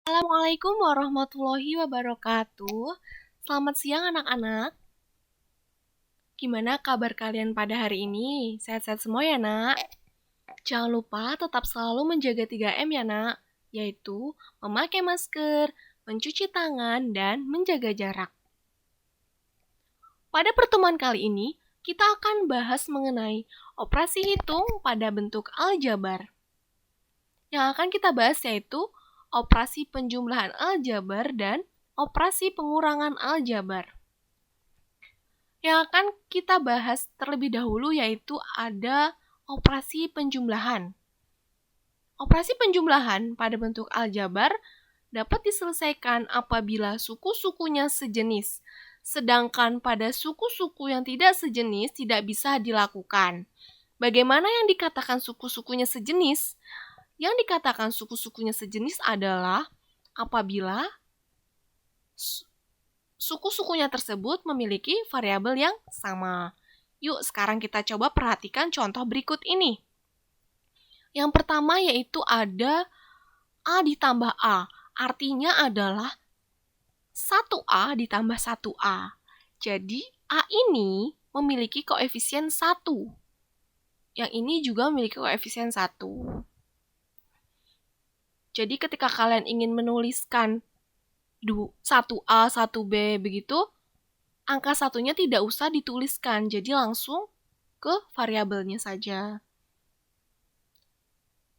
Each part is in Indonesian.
Assalamualaikum warahmatullahi wabarakatuh. Selamat siang anak-anak. Gimana kabar kalian pada hari ini? Sehat-sehat semua ya nak? Jangan lupa tetap selalu menjaga 3M ya nak, yaitu memakai masker, mencuci tangan, dan menjaga jarak. Pada pertemuan kali ini, kita akan bahas mengenai operasi hitung pada bentuk aljabar. Yang akan kita bahas yaitu operasi penjumlahan aljabar dan operasi pengurangan aljabar. Yang akan kita bahas terlebih dahulu yaitu ada operasi penjumlahan. Operasi penjumlahan pada bentuk aljabar dapat diselesaikan apabila suku-sukunya sejenis, sedangkan pada suku-suku yang tidak sejenis tidak bisa dilakukan. Bagaimana yang dikatakan suku-sukunya sejenis? Yang dikatakan suku-sukunya sejenis adalah apabila suku-sukunya tersebut memiliki variabel yang sama. Yuk, sekarang kita coba perhatikan contoh berikut ini. Yang pertama yaitu ada A ditambah A. Artinya adalah 1A ditambah 1A. Jadi, A ini memiliki koefisien 1. Yang ini juga memiliki koefisien 1. Jadi ketika kalian ingin menuliskan 1A, 1B begitu, angka satunya tidak usah dituliskan, jadi langsung ke variabelnya saja.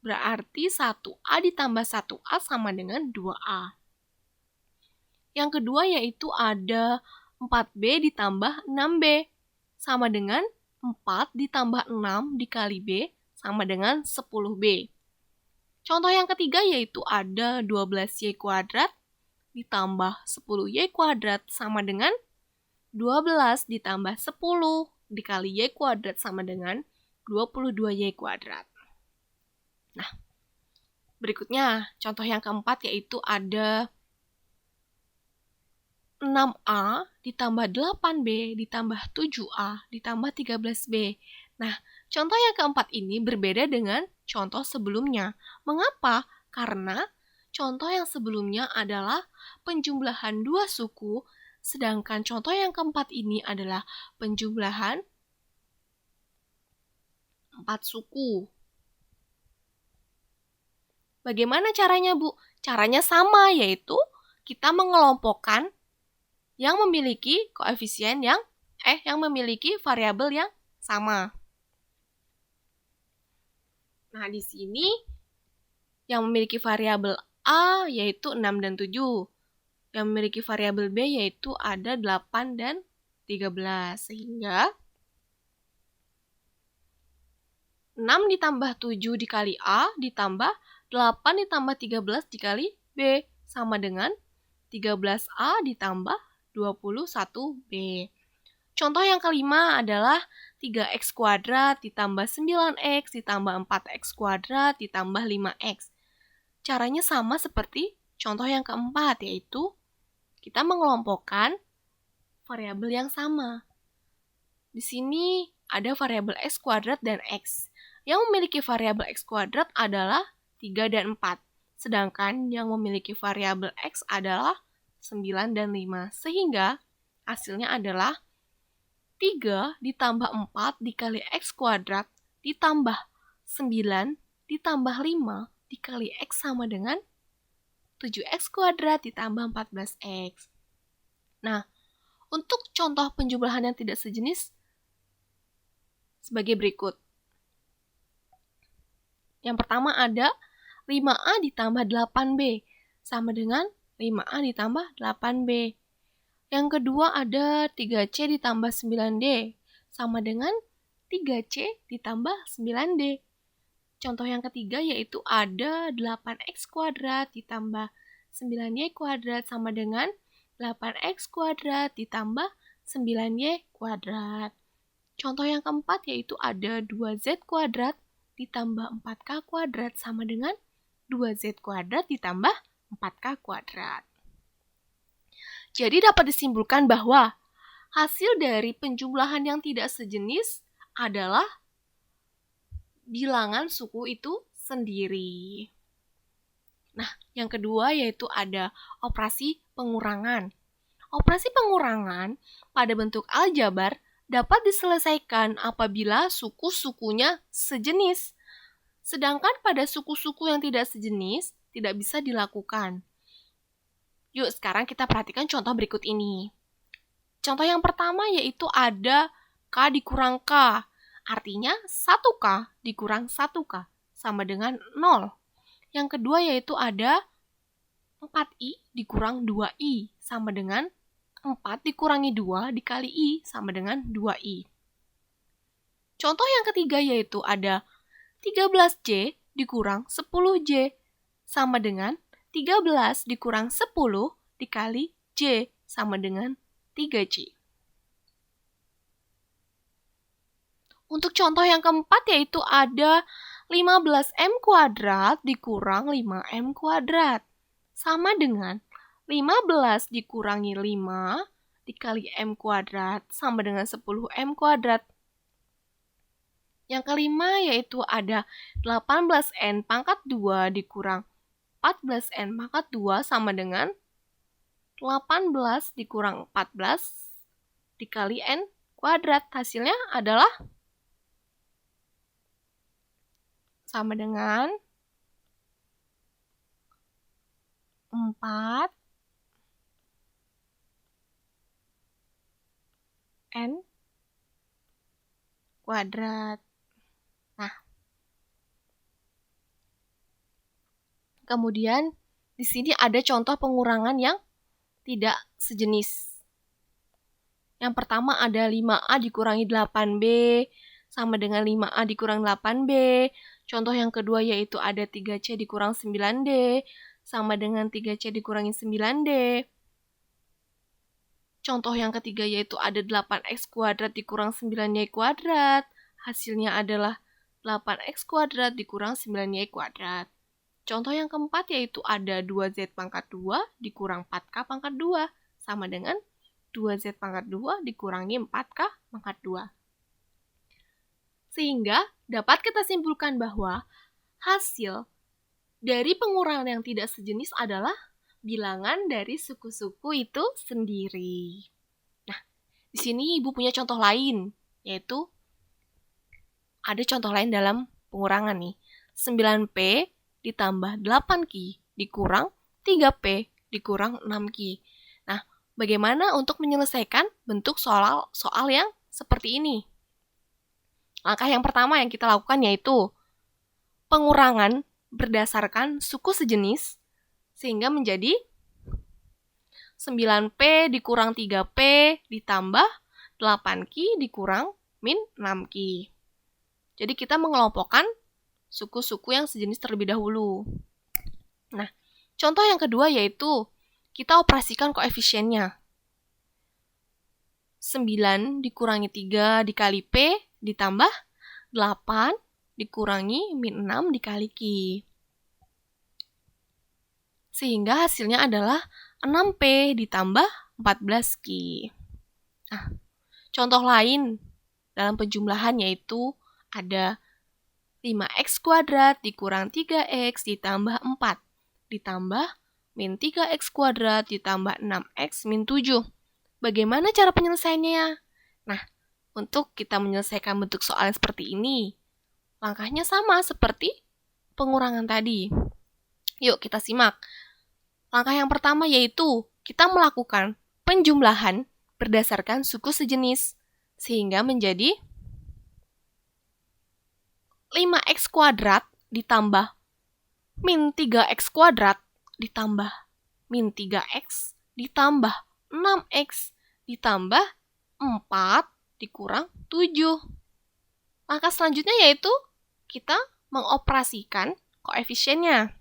Berarti 1A ditambah 1A sama dengan 2A. Yang kedua yaitu ada 4B ditambah 6B. Sama dengan 4 ditambah 6 dikali B sama dengan 10B. Contoh yang ketiga yaitu ada 12Y kuadrat ditambah 10Y kuadrat sama dengan 12 ditambah 10 dikali Y kuadrat sama dengan 22Y kuadrat. Nah, berikutnya contoh yang keempat yaitu ada 6A ditambah 8B ditambah 7A ditambah 13B. Nah, contoh yang keempat ini berbeda dengan contoh sebelumnya. Mengapa? Karena contoh yang sebelumnya adalah penjumlahan dua suku, sedangkan contoh yang keempat ini adalah penjumlahan 4 suku. Bagaimana caranya, Bu? Caranya sama, yaitu kita mengelompokkan yang memiliki koefisien yang memiliki variabel yang sama. Nah, di sini yang memiliki variabel A yaitu 6 dan 7. Yang memiliki variabel B yaitu ada 8 dan 13. Sehingga 6 ditambah 7 dikali A ditambah 8 ditambah 13 dikali B sama dengan 13A ditambah 21B. Contoh yang kelima adalah 3x kuadrat ditambah 9x ditambah 4x kuadrat ditambah 5x. Caranya sama seperti contoh yang keempat, yaitu kita mengelompokkan variabel yang sama. Di sini ada variabel x kuadrat dan x. Yang memiliki variabel x kuadrat adalah 3 dan 4. Sedangkan yang memiliki variabel x adalah 9 dan 5. Sehingga hasilnya adalah 3 ditambah 4 dikali x kuadrat ditambah 9 ditambah 5 dikali x sama dengan 7x kuadrat ditambah 14x. Nah, untuk contoh penjumlahan yang tidak sejenis sebagai berikut. Yang pertama ada 5A ditambah 8B sama dengan 5A ditambah 8B. Yang kedua ada 3C ditambah 9D sama dengan 3C ditambah 9D. Contoh yang ketiga yaitu ada 8x kuadrat ditambah 9y kuadrat sama dengan 8x kuadrat ditambah 9y kuadrat. Contoh yang keempat yaitu ada 2z kuadrat ditambah 4k kuadrat sama dengan 2z kuadrat ditambah 4k kuadrat. Jadi dapat disimpulkan bahwa hasil dari penjumlahan yang tidak sejenis adalah bilangan suku itu sendiri. Nah, yang kedua yaitu ada operasi pengurangan. Operasi pengurangan pada bentuk aljabar dapat diselesaikan apabila suku-sukunya sejenis. Sedangkan pada suku-suku yang tidak sejenis, tidak bisa dilakukan. Yuk, sekarang kita perhatikan contoh berikut ini. Contoh yang pertama yaitu ada K dikurang K. Artinya 1K dikurang 1K sama dengan 0. Yang kedua yaitu ada 4I dikurang 2I sama dengan 4 dikurangi 2 dikali I sama dengan 2I. Contoh yang ketiga yaitu ada 13J dikurang 10J sama dengan 13 dikurang 10 dikali J sama dengan 3J. Untuk contoh yang keempat yaitu ada 15M kuadrat dikurang 5M kuadrat sama dengan 15 dikurangi 5 dikali M kuadrat sama dengan 10M kuadrat. Yang kelima yaitu ada 18N pangkat 2 dikurang 14N pangkat 2 sama dengan 18 dikurang 14 dikali N kuadrat. Hasilnya adalah sama dengan 4 N kuadrat. Nah, kemudian di sini ada contoh pengurangan yang tidak sejenis. Yang pertama ada 5A dikurangi 8B sama dengan 5A dikurang 8B. Contoh yang kedua yaitu ada 3C dikurang 9D sama dengan 3C dikurangi 9D. Contoh yang ketiga yaitu ada 8X kuadrat dikurang 9Y kuadrat. Hasilnya adalah 8X kuadrat dikurang 9Y kuadrat. Contoh yang keempat yaitu ada 2Z pangkat 2 dikurang 4K pangkat 2 sama dengan 2Z pangkat 2 dikurangi 4K pangkat 2. Sehingga dapat kita simpulkan bahwa hasil dari pengurangan yang tidak sejenis adalah bilangan dari suku-suku itu sendiri. Nah, di sini Ibu punya contoh lain, yaitu ada contoh lain dalam pengurangan nih. 9P ditambah 8Q dikurang 3P dikurang 6Q. Nah, bagaimana untuk menyelesaikan bentuk soal yang seperti ini? Langkah yang pertama yang kita lakukan yaitu pengurangan berdasarkan suku sejenis sehingga menjadi 9P dikurang 3P ditambah 8Q dikurang min 6Q. Jadi kita mengelompokkan suku-suku yang sejenis terlebih dahulu. Nah, contoh yang kedua yaitu kita operasikan koefisiennya. 9 dikurangi 3 dikali P ditambah 8 dikurangi min 6 dikali Q. Sehingga hasilnya adalah 6P ditambah 14Q. Nah, contoh lain dalam penjumlahan yaitu ada 5X kuadrat dikurang 3X ditambah 4 ditambah min 3X kuadrat ditambah 6X min 7. Bagaimana cara penyelesaiannya? Nah, untuk kita menyelesaikan bentuk soal seperti ini, langkahnya sama seperti pengurangan tadi. Yuk kita simak. Langkah yang pertama yaitu kita melakukan penjumlahan berdasarkan suku sejenis sehingga menjadi 5X kuadrat ditambah min 3X kuadrat ditambah min 3X ditambah 6X ditambah 4 dikurang 7. Langkah selanjutnya yaitu kita mengoperasikan koefisiennya.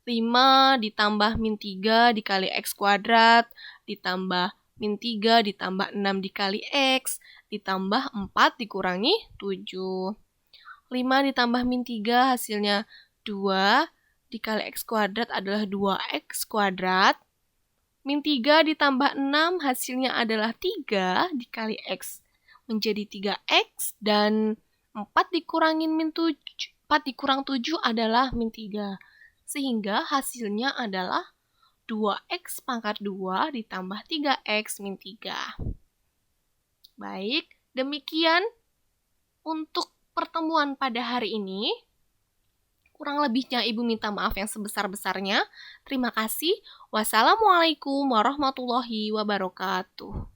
5 ditambah min 3 dikali X kuadrat ditambah min 3 ditambah 6 dikali X ditambah 4 dikurangi 7. 5 ditambah min 3 hasilnya 2 dikali X kuadrat adalah 2X kuadrat. Min 3 ditambah 6 hasilnya adalah 3 dikali X menjadi 3X dan 4 dikurangin min 7 4 dikurang 7 adalah min 3. Sehingga hasilnya adalah 2x pangkat 2 ditambah 3x min 3. Baik, demikian untuk pertemuan pada hari ini. Kurang lebihnya Ibu minta maaf yang sebesar-besarnya. Terima kasih. Wassalamualaikum warahmatullahi wabarakatuh.